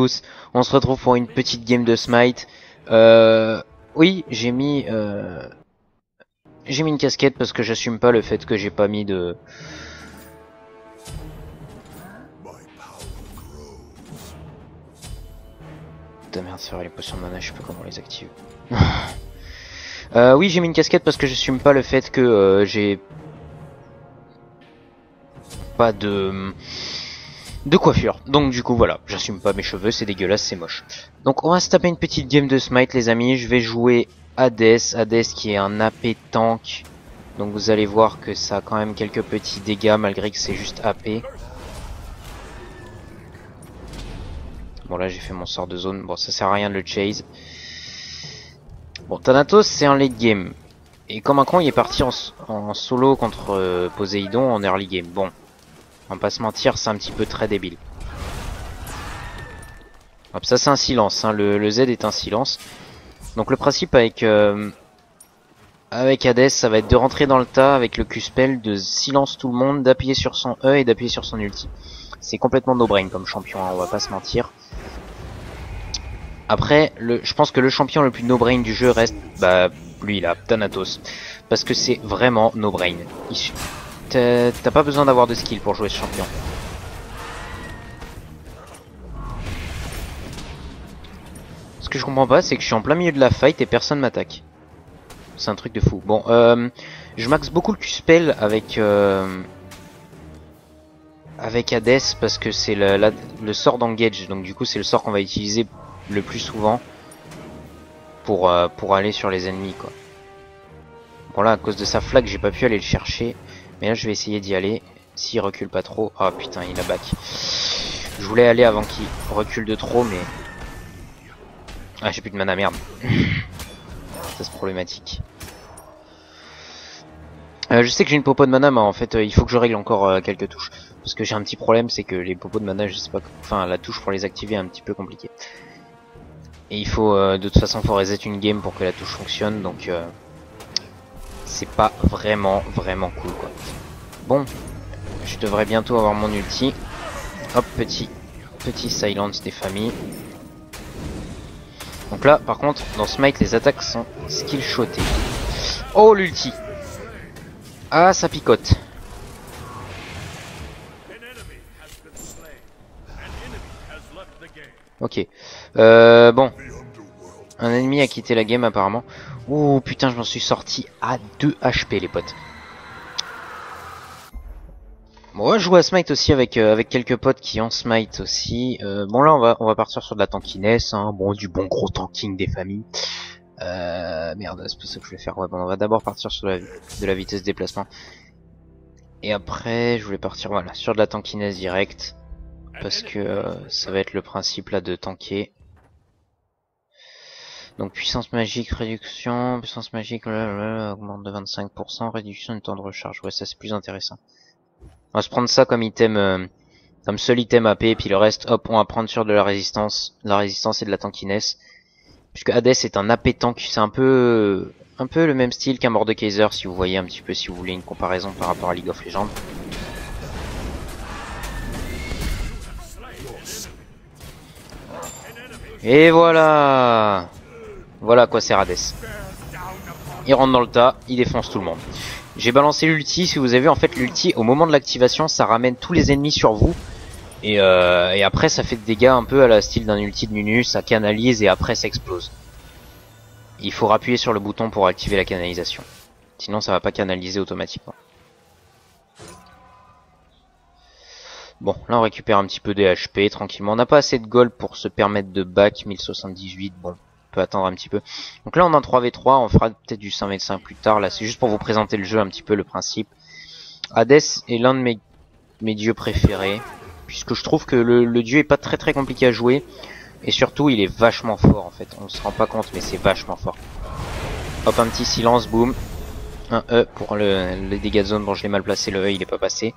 tous, on se retrouve pour une petite game de Smite. Oui, j'ai mis une casquette parce que j'assume pas le fait que j'ai pas mis de... Putain merde, c'est vrai, les potions de mana, je sais pas comment les activer. Oui, j'ai mis une casquette parce que j'assume pas le fait que j'ai pas de coiffure. Donc du coup voilà, j'assume pas mes cheveux, c'est dégueulasse, c'est moche. Donc on va se taper une petite game de Smite les amis, je vais jouer Hades qui est un AP tank. Donc vous allez voir que ça a quand même quelques petits dégâts malgré que c'est juste AP. Bon là j'ai fait mon sort de zone, bon ça sert à rien de le chase. Bon Thanatos c'est un late game. Et comme un con il est parti en solo contre Poséidon en early game. Bon, on va pas se mentir, c'est un petit peu très débile. Hop, ça c'est un silence, hein. Le Z est un silence. Donc le principe avec Hades, ça va être de rentrer dans le tas avec le Q-spell, de silence tout le monde, d'appuyer sur son E et d'appuyer sur son ulti. C'est complètement no brain comme champion, hein, on va pas se mentir. Après, je pense que le champion le plus no brain du jeu reste, lui là, Thanatos. Parce que c'est vraiment no brain. T'as pas besoin d'avoir de skill pour jouer ce champion. Ce que je comprends pas, c'est que je suis en plein milieu de la fight et personne m'attaque. C'est un truc de fou. Bon, je max beaucoup le Q-spell avec Hades parce que c'est le sort d'engage. Donc du coup, c'est le sort qu'on va utiliser le plus souvent pour aller sur les ennemis, quoi. Bon là, à cause de sa flag, j'ai pas pu aller le chercher. Mais là, je vais essayer d'y aller. S'il recule pas trop. Ah putain, il a back. Je voulais aller avant qu'il recule de trop, mais... Ah, j'ai plus de mana, merde. Ça, c'est problématique. Je sais que j'ai une popo de mana, mais en fait, il faut que je règle encore quelques touches. Parce que j'ai un petit problème, c'est que les popos de mana, je sais pas... Enfin, la touche pour les activer est un petit peu compliquée. Et il faut... de toute façon, faut reset une game pour que la touche fonctionne, donc... c'est pas vraiment cool, quoi. Bon, je devrais bientôt avoir mon ulti. Hop, petit silence des familles. Donc là, par contre, dans Smite, les attaques sont skill shotées. Oh, l'ulti. Ah, ça picote. Ok. Bon. Un ennemi a quitté la game apparemment. Ouh, putain, je m'en suis sorti à 2 HP, les potes. Bon, on va jouer à Smite aussi avec quelques potes qui ont Smite aussi. Bon là on va partir sur de la tankiness, hein. Bon, du bon gros tanking des familles. Merde, c'est pas ça que je vais faire. Ouais, bon, on va d'abord partir sur de la vitesse de déplacement. Et après je voulais partir voilà sur de la tankiness direct. Parce que ça va être le principe là de tanker. Donc puissance magique, réduction, puissance magique, augmente de 25%, réduction du temps de recharge. Ouais, ça c'est plus intéressant. On va se prendre ça comme item, comme seul item AP, et puis le reste, hop, on va prendre sur de la résistance et de la tankiness. Puisque Hades est un AP tank, c'est un peu le même style qu'un Mordekaiser, si vous voyez un petit peu, si vous voulez une comparaison par rapport à League of Legends. Et voilà. Voilà à quoi sert Hades. Il rentre dans le tas, il défonce tout le monde. J'ai balancé l'ulti, si vous avez vu, en fait l'ulti au moment de l'activation ça ramène tous les ennemis sur vous. Et après ça fait des dégâts un peu à la style d'un ulti de Nunu, ça canalise et après ça explose. Il faut appuyer sur le bouton pour activer la canalisation. Sinon ça va pas canaliser automatiquement. Bon, là on récupère un petit peu des HP tranquillement. On n'a pas assez de gold pour se permettre de back 1078, bon. Peut attendre un petit peu. Donc là on a un 3v3, on fera peut-être du 5v5 plus tard. Là c'est juste pour vous présenter le jeu un petit peu, le principe. Hades est l'un de mes dieux préférés, puisque je trouve que le dieu est pas très compliqué à jouer. Et surtout il est vachement fort en fait. On se rend pas compte mais c'est vachement fort. Hop, un petit silence, boum. Un E pour les dégâts de zone. Bon, je l'ai mal placé, le E il est pas passé.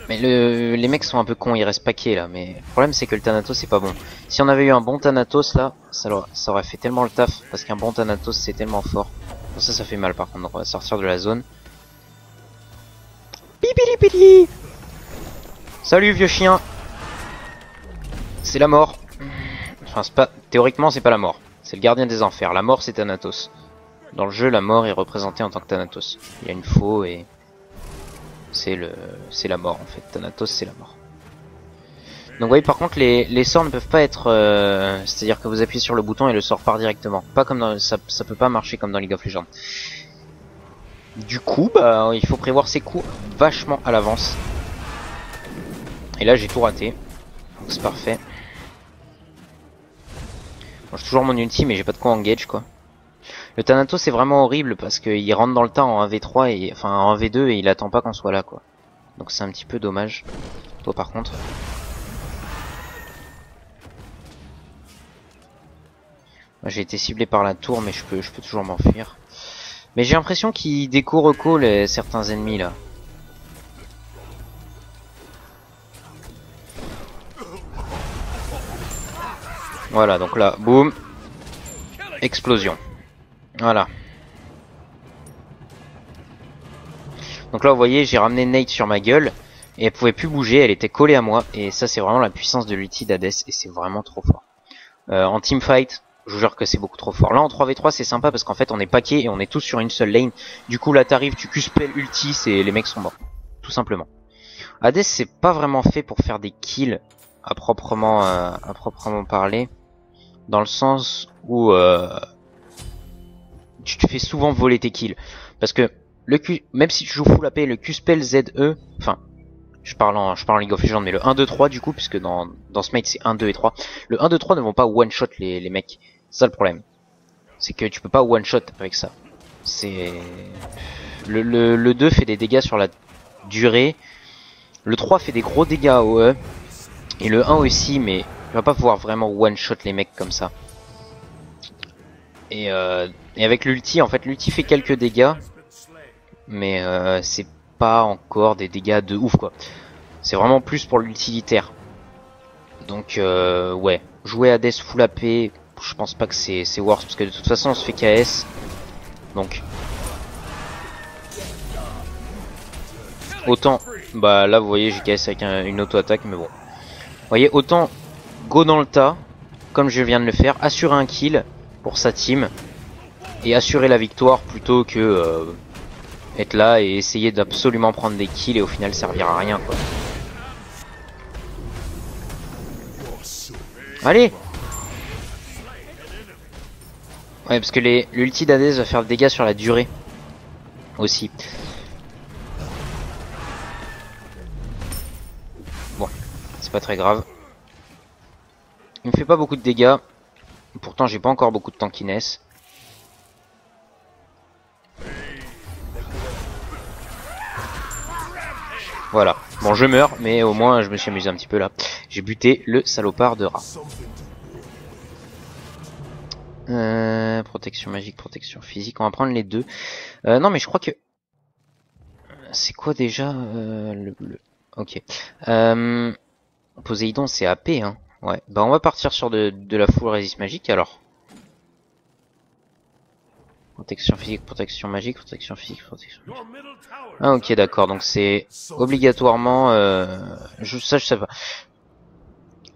Mais les mecs sont un peu cons, ils restent paquets là, mais le problème c'est que le Thanatos c'est pas bon. Si on avait eu un bon Thanatos là, ça aurait fait tellement le taf, parce qu'un bon Thanatos c'est tellement fort. Bon, ça fait mal par contre, on va sortir de la zone. Pipili. Salut vieux chien. C'est la mort. Enfin, c'est pas... Théoriquement, c'est pas la mort. C'est le gardien des enfers. La mort, c'est Thanatos. Dans le jeu, la mort est représentée en tant que Thanatos. Il y a une faux et... c'est la mort, en fait. Thanatos, c'est la mort. Donc, vous voyez, par contre, les sorts ne peuvent pas être... c'est-à-dire que vous appuyez sur le bouton et le sort part directement. Pas comme dans... Ça peut pas marcher comme dans League of Legends. Du coup, bah, il faut prévoir ses coups vachement à l'avance. Et là, j'ai tout raté. Donc, c'est parfait. Bon, j'ai toujours mon ulti, mais j'ai pas de quoi engage, quoi. Le Thanatos c'est vraiment horrible parce qu'il rentre dans le tas en 1v3 et enfin en 1v2 et il attend pas qu'on soit là, quoi. Donc c'est un petit peu dommage. Toi par contre. J'ai été ciblé par la tour mais je peux toujours m'enfuir. Mais j'ai l'impression qu'il déco-reco certains ennemis là. Voilà, donc là, boum. Explosion. Voilà. Donc là vous voyez j'ai ramené Nate sur ma gueule et elle pouvait plus bouger, elle était collée à moi et ça c'est vraiment la puissance de l'ulti d'Hades et c'est vraiment trop fort. En teamfight, je vous jure que c'est beaucoup trop fort. Là en 3v3 c'est sympa parce qu'en fait on est paquet et on est tous sur une seule lane. Du coup là t'arrives, tu Q-spell ulti et les mecs sont morts. Tout simplement. Hades c'est pas vraiment fait pour faire des kills à proprement parler. Dans le sens où tu te fais souvent voler tes kills. Parce que même si tu joues full AP, le Q-spell ZE, enfin, je parle en League of Legends, mais le 1, 2, 3 du coup, puisque dans Smite c'est 1, 2 et 3, le 1, 2, 3 ne vont pas one-shot les mecs. C'est ça le problème. C'est que tu peux pas one-shot avec ça. C'est... Le 2 fait des dégâts sur la durée, le 3 fait des gros dégâts au E, et le 1 aussi, mais tu vas pas pouvoir vraiment one-shot les mecs comme ça. Et avec l'ulti, en fait, l'ulti fait quelques dégâts, mais c'est pas encore des dégâts de ouf, quoi. C'est vraiment plus pour l'utilitaire. Donc, ouais, jouer Hades full AP, je pense pas que c'est worth, parce que de toute façon, on se fait KS. Donc, autant, bah là, vous voyez, j'ai KS avec une auto-attaque, mais bon. Vous voyez, autant go dans le tas, comme je viens de le faire, assurer un kill pour sa team, et assurer la victoire plutôt que être là et essayer d'absolument prendre des kills et au final servir à rien, quoi. Allez! Ouais, parce que l'ulti d'Hades va faire des dégâts sur la durée aussi. Bon, c'est pas très grave. Il me fait pas beaucoup de dégâts. Pourtant, j'ai pas encore beaucoup de tankiness. Voilà. Bon, je meurs, mais au moins je me suis amusé un petit peu là. J'ai buté le salopard de rat. Protection magique, protection physique. On va prendre les deux. Non, mais je crois que... C'est quoi déjà le bleu? Ok. Poséidon, c'est AP, hein. Ouais. Bah, on va partir sur de la full résist magique alors. Protection physique, protection magique, protection physique, protection magique. Ah ok d'accord, donc c'est obligatoirement... je sais pas.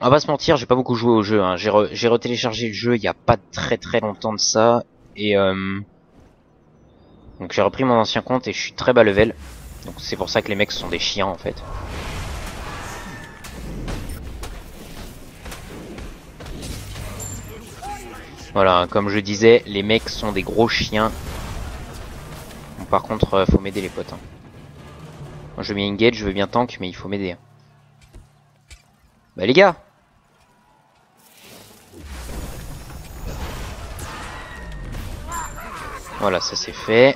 On va pas se mentir, j'ai pas beaucoup joué au jeu. Hein. J'ai retéléchargé le jeu il y a pas très longtemps de ça. Et donc j'ai repris mon ancien compte et je suis très bas level. Donc c'est pour ça que les mecs sont des chiens en fait. Voilà, comme je disais, les mecs sont des gros chiens. Bon, par contre, faut m'aider les potes. Hein. Moi, je veux bien engage, je veux bien tank, mais il faut m'aider. Hein. Bah les gars! Voilà, ça c'est fait.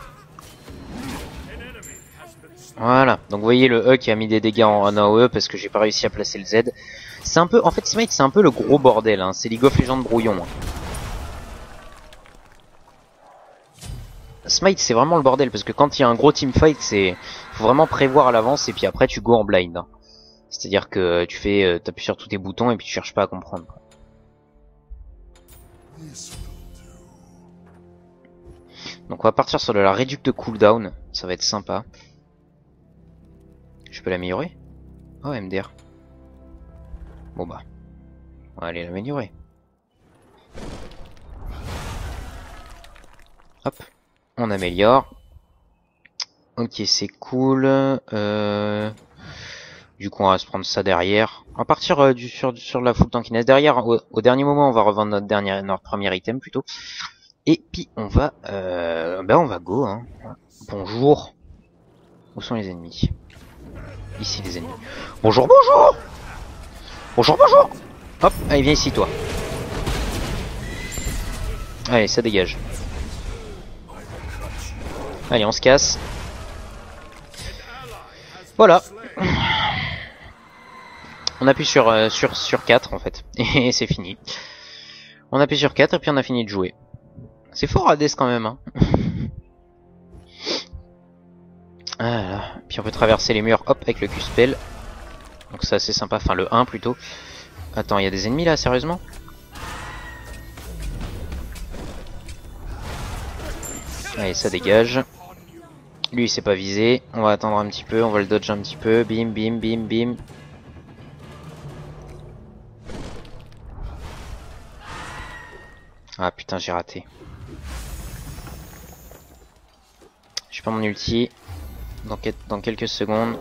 Voilà, donc vous voyez le E qui a mis des dégâts en AOE parce que j'ai pas réussi à placer le Z. C'est un peu, en fait Smite c'est un peu le gros bordel, hein. C'est League of Legends brouillon. Hein. Smite c'est vraiment le bordel parce que quand il y a un gros teamfight, faut vraiment prévoir à l'avance et puis après tu go en blind. Hein. C'est-à-dire que tu t'appuies sur tous tes boutons et puis tu cherches pas à comprendre. Donc on va partir sur de la réduc de cooldown, ça va être sympa. Je peux l'améliorer? Oh MDR. Bon bah. On va aller l'améliorer. Hop, on améliore. Ok, c'est cool. Du coup, on va se prendre ça derrière. On va partir sur la full tankiness. Derrière, au dernier moment, on va revendre notre premier item plutôt. Et puis, on va go. Hein. Bonjour. Où sont les ennemis? Ici, les ennemis. Bonjour, bonjour. Bonjour, bonjour. Hop, allez, viens ici, toi. Allez, ça dégage. Allez, on se casse. Voilà. On appuie sur 4 en fait. Et c'est fini. On appuie sur 4 et puis on a fini de jouer. C'est fort Hades quand même. Hein. Voilà. Puis on peut traverser les murs hop avec le Q-Spell. Donc c'est assez sympa. Enfin le 1 plutôt. Attends, il y a des ennemis là, sérieusement? Allez, ça dégage. Lui il s'est pas visé. On va attendre un petit peu. On va le dodge un petit peu. Bim, bim, bim, bim. Ah putain, j'ai raté. J'ai pas mon ulti. Dans quelques secondes.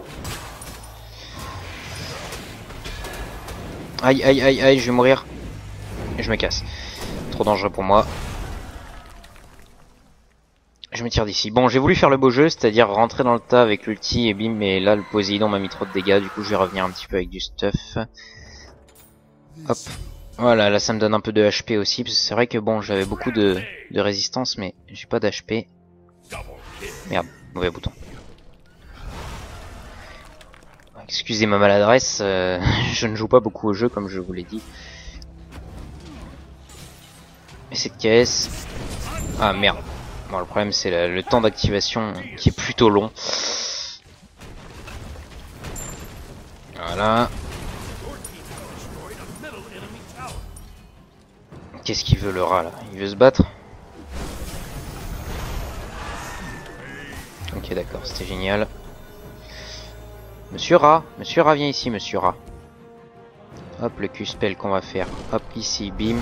Aïe, aïe, aïe, aïe, je vais mourir. Et je me casse. Trop dangereux pour moi. Je me tire d'ici. Bon, j'ai voulu faire le beau jeu, c'est-à-dire rentrer dans le tas avec l'ulti et bim, mais là le Poséidon m'a mis trop de dégâts, du coup je vais revenir un petit peu avec du stuff. Hop. Voilà, là ça me donne un peu de HP aussi, parce que c'est vrai que bon, j'avais beaucoup de résistance, mais j'ai pas d'HP. Merde, mauvais bouton. Excusez ma maladresse, je ne joue pas beaucoup au jeu comme je vous l'ai dit. Et cette caisse... Ah merde. Bon, le problème c'est le temps d'activation qui est plutôt long. Voilà. Qu'est-ce qu'il veut le rat là? Il veut se battre? Ok d'accord, c'était génial. Monsieur rat viens ici monsieur rat. Hop le Q-spell qu'on va faire. Hop ici, bim.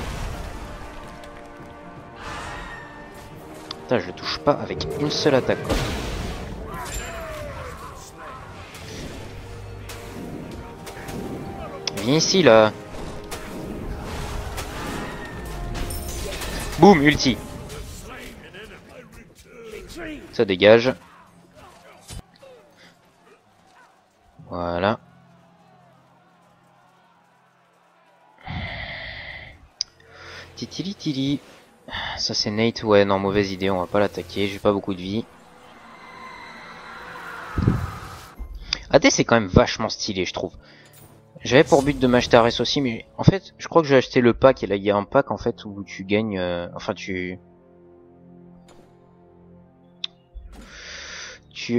Putain, je le touche pas avec une seule attaque quoi. Viens ici là. Boum, ulti. Ça dégage. Voilà. Titili tili. Ça c'est Nate, ouais non mauvaise idée, on va pas l'attaquer, j'ai pas beaucoup de vie. AD c'est quand même vachement stylé je trouve. J'avais pour but de m'acheter Ares aussi, mais en fait je crois que j'ai acheté le pack et là il y a un pack en fait où tu gagnes, enfin tu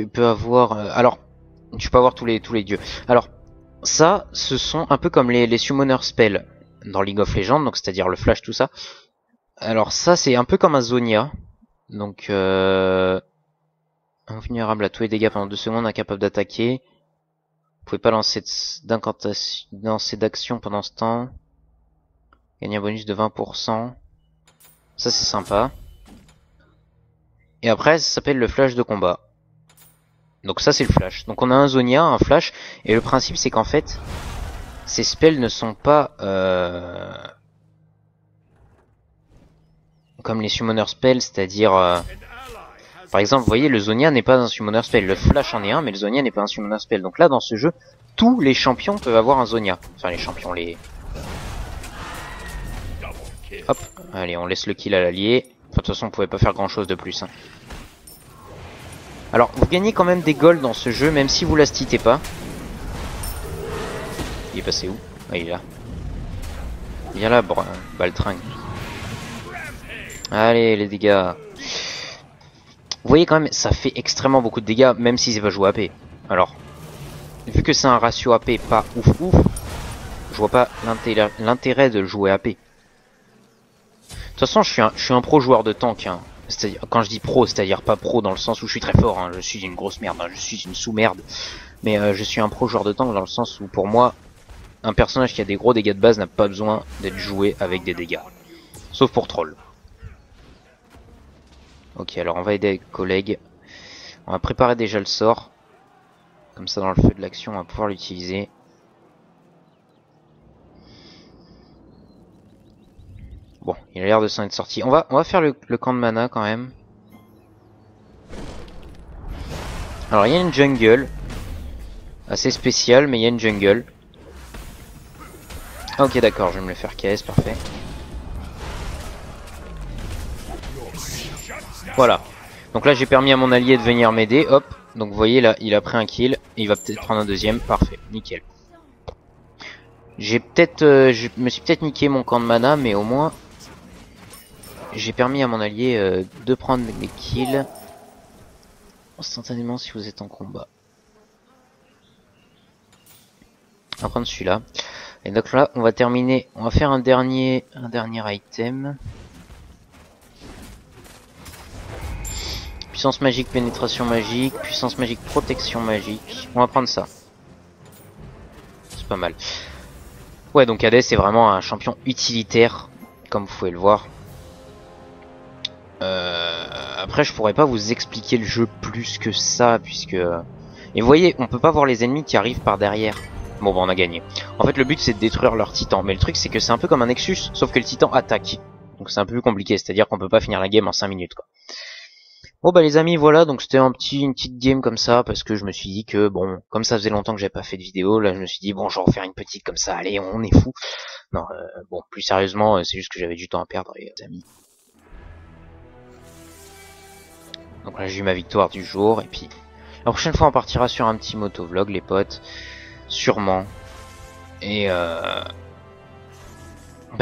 peux avoir, alors tu peux avoir tous les dieux. Alors ça ce sont un peu comme les summoner spells dans League of Legends, donc c'est-à-dire le flash tout ça. Alors ça c'est un peu comme un Zonia, donc invulnérable à tous les dégâts pendant 2 secondes, incapable d'attaquer. Vous pouvez pas lancer d'action pendant ce temps. Gagner un bonus de 20%. Ça c'est sympa. Et après ça s'appelle le flash de combat. Donc ça c'est le flash. Donc on a un Zonia, un flash, et le principe c'est qu'en fait ces spells ne sont pas comme les summoner spells, c'est-à-dire par exemple, vous voyez, le Zonia n'est pas un summoner spell. Le flash en est un, mais le Zonia n'est pas un summoner spell. Donc là, dans ce jeu, tous les champions peuvent avoir un Zonia. Enfin, les champions, les... Hop, allez, on laisse le kill à l'allié. Enfin, de toute façon, on pouvait pas faire grand-chose de plus. Hein. Alors, vous gagnez quand même des golds dans ce jeu, même si vous la stitez pas. Il est passé où? Ah, il est là. Viens là, Baltringue. Allez, les dégâts. Vous voyez quand même, ça fait extrêmement beaucoup de dégâts, même si c'est pas joué AP. Alors, vu que c'est un ratio AP pas ouf ouf, je vois pas l'intérêt de le jouer AP. De toute façon, je suis un pro joueur de tank. Hein. C'est-à-dire, quand je dis pro, c'est-à-dire pas pro dans le sens où je suis très fort. Hein. Je suis une grosse merde, hein. Je suis une sous-merde. Mais je suis un pro joueur de tank dans le sens où pour moi, un personnage qui a des gros dégâts de base n'a pas besoin d'être joué avec des dégâts. Sauf pour troll. Ok, alors on va aider avec collègues. On va préparer déjà le sort. Comme ça, dans le feu de l'action, on va pouvoir l'utiliser. Bon, il a l'air de s'en être sorti. On va faire le camp de mana quand même. Alors, il y a une jungle. Assez spéciale, mais il y a une jungle. Ok, d'accord, je vais me le faire KS, parfait. Voilà. Donc là, j'ai permis à mon allié de venir m'aider. Hop. Donc vous voyez là, il a pris un kill. Et il va peut-être prendre un deuxième. Parfait. Nickel. J'ai peut-être, je me suis peut-être niqué mon camp de mana, mais au moins, j'ai permis à mon allié de prendre mes kills instantanément si vous êtes en combat. On va prendre celui-là. Et donc là, on va terminer. On va faire un dernier item. Puissance magique, pénétration magique, puissance magique, protection magique. On va prendre ça. C'est pas mal. Ouais, donc Hades c'est vraiment un champion utilitaire, comme vous pouvez le voir. Après, je pourrais pas vous expliquer le jeu plus que ça, puisque... Et vous voyez, on peut pas voir les ennemis qui arrivent par derrière. Bon, bah on a gagné. En fait, le but c'est de détruire leur titan. Mais le truc c'est que c'est un peu comme un Nexus, sauf que le titan attaque. Donc c'est un peu plus compliqué, c'est-à-dire qu'on peut pas finir la game en 5 minutes, quoi. Bon bah les amis, voilà, donc c'était une petite game comme ça, parce que je me suis dit que, bon, comme ça faisait longtemps que j'avais pas fait de vidéo, là je me suis dit, bon, je vais en faire une petite comme ça, allez, on est fou. Non, bon, plus sérieusement, c'est juste que j'avais du temps à perdre, les amis. Donc là j'ai eu ma victoire du jour, et puis la prochaine fois on partira sur un petit motovlog, les potes, sûrement. Et bah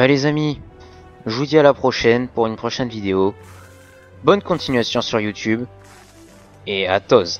les amis, je vous dis à la prochaine pour une prochaine vidéo. Bonne continuation sur YouTube, et à tous.